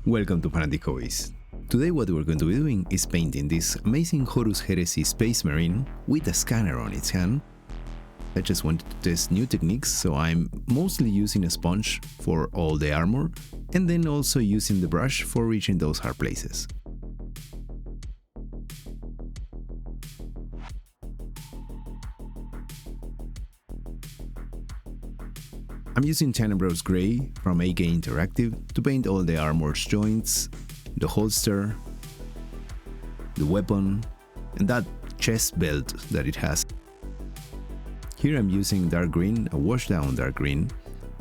Welcome to Funattic Hobbies. Today what we're going to be doing is painting this amazing Horus Heresy Space Marine with a scanner on its hand. I just wanted to test new techniques, so I'm mostly using a sponge for all the armor, and then also using the brush for reaching those hard places. I'm using Tenebrous Grey from AK Interactive to paint all the armor's joints, the holster, the weapon, and that chest belt that it has. Here I'm using dark green, a washed down dark green,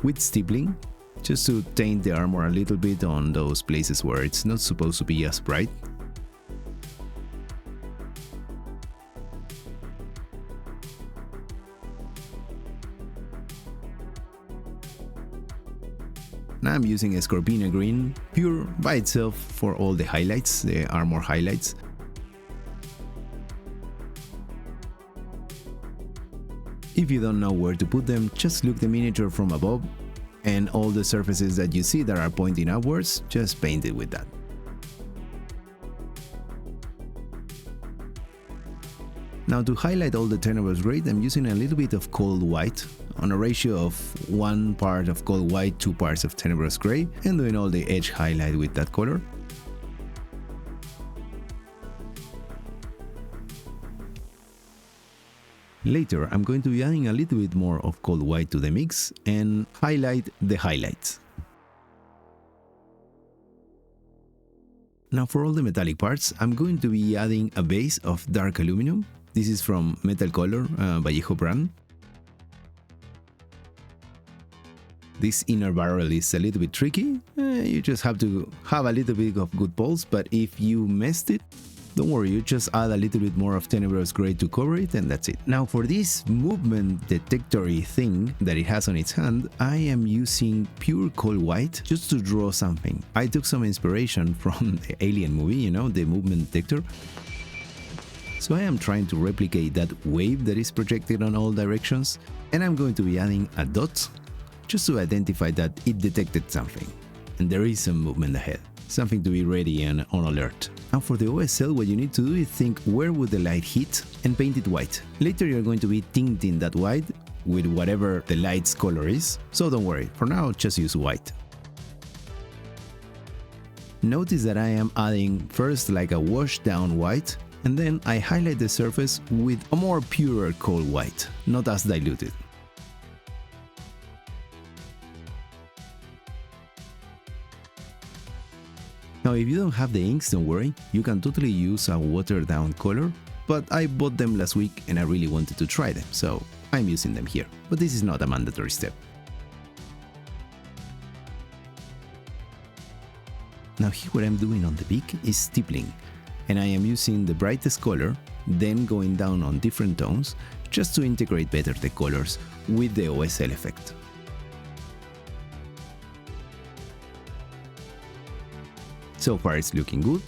with stippling, just to taint the armor a little bit on those places where it's not supposed to be as bright. Now I'm using a Scorpina green, pure by itself for all the highlights, the armor highlights. If you don't know where to put them, just look the miniature from above, and all the surfaces that you see that are pointing upwards, just paint it with that. Now to highlight all the Tenebrous Grey, I'm using a little bit of cold white on a ratio of 1 part of cold white, 2 parts of Tenebrous Grey, and doing all the edge highlight with that color. Later, I'm going to be adding a little bit more of cold white to the mix and highlight the highlights. Now for all the metallic parts, I'm going to be adding a base of dark aluminum. This is from Metal Color, Vallejo brand. This inner barrel is a little bit tricky, you just have to have a little bit of good pulse, but if you messed it, don't worry, you just add a little bit more of Tenebrous Grey to cover it and that's it. Now for this movement detectory thing that it has on its hand, I am using pure cold white just to draw something. I took some inspiration from the Alien movie, you know, the movement detector. So I am trying to replicate that wave that is projected on all directions, and I'm going to be adding a dot just to identify that it detected something, and there is some movement ahead, something to be ready and on alert. Now for the OSL, what you need to do is think where would the light hit and paint it white. Later you're going to be tinting that white with whatever the light's color is, so don't worry, for now just use white. Notice that I am adding first like a washed down white, and then I highlight the surface with a more purer cold white, not as diluted. Now if you don't have the inks, don't worry, you can totally use a watered down color, but I bought them last week and I really wanted to try them, so I'm using them here, but this is not a mandatory step. Now here what I'm doing on the beak is stippling, and I am using the brightest color, then going down on different tones, just to integrate better the colors with the OSL effect. So far it's looking good.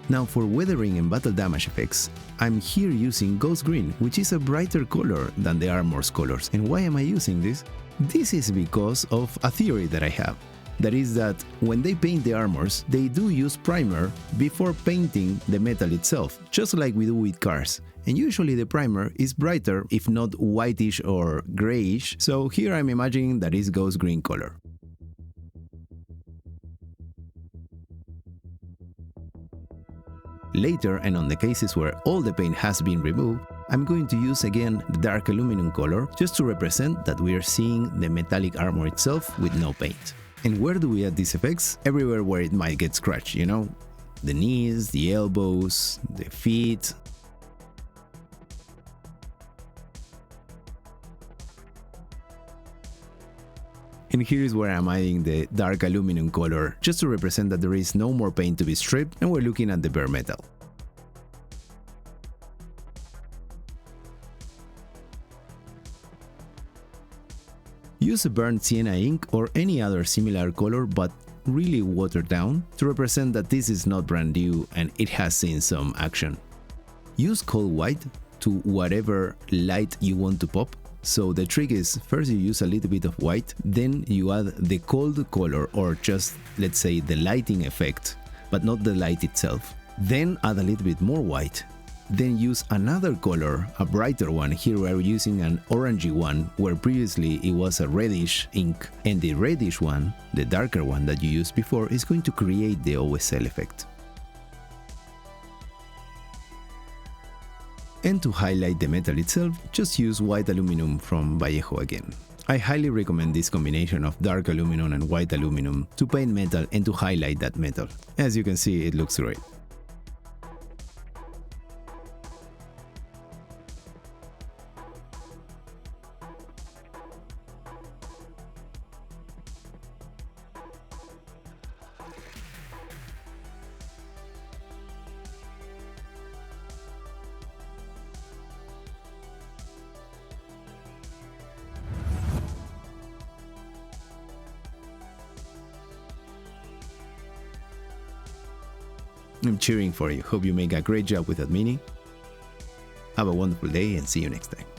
Now for weathering and battle damage effects, I'm here using Ghost Green, which is a brighter color than the armor's colors. And why am I using this? This is because of a theory that I have. That is that when they paint the armors, they do use primer before painting the metal itself, just like we do with cars. And usually the primer is brighter, if not whitish or grayish, so here I'm imagining that is Ghost Green color. Later, and on the cases where all the paint has been removed, I'm going to use again the dark aluminum color just to represent that we are seeing the metallic armor itself with no paint. And where do we add these effects? Everywhere where it might get scratched, you know? The knees, the elbows, the feet. And here is where I'm adding the dark aluminum color, just to represent that there is no more paint to be stripped and we're looking at the bare metal. Use a burnt sienna ink or any other similar color, but really watered down, to represent that this is not brand new and it has seen some action. Use cold white to whatever light you want to pop. So the trick is, first you use a little bit of white, then you add the cold color, or just, let's say, the lighting effect, but not the light itself. Then add a little bit more white. Then use another color, a brighter one. Here we are using an orangey one, where previously it was a reddish ink. And the reddish one, the darker one that you used before, is going to create the OSL effect. And to highlight the metal itself, just use white aluminum from Vallejo again. I highly recommend this combination of dark aluminum and white aluminum to paint metal and to highlight that metal. As you can see, it looks great. I'm cheering for you. Hope you make a great job with that mini. Have a wonderful day and see you next time.